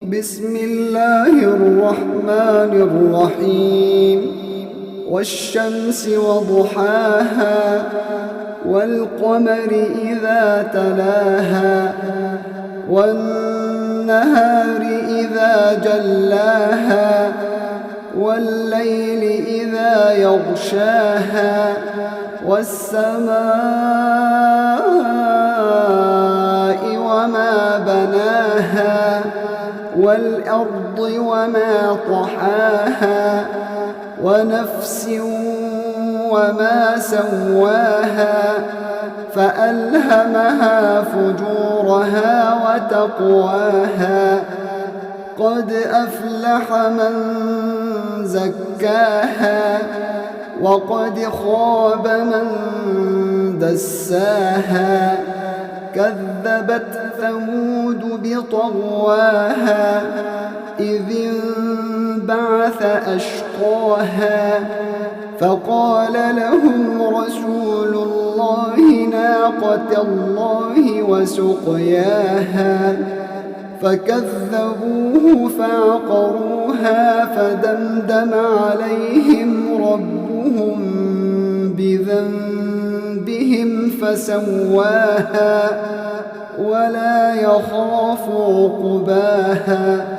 بسم الله الرحمن الرحيم والشمس وضحاها والقمر إذا تلاها والنهار إذا جلاها والليل إذا يغشاها والسماء وما بناها والأرض وما طحاها ونفس وما سواها فألهمها فجورها وتقواها قد أفلح من زكاها وقد خاب من دساها كذبت ثمود بطغواها إذ انبعث أشقاها فقال لهم رسول الله ناقة الله وسقياها فكذبوه فعقروها فدمدم عليهم ربهم بذنبهم فسواها ولا يخاف عقباها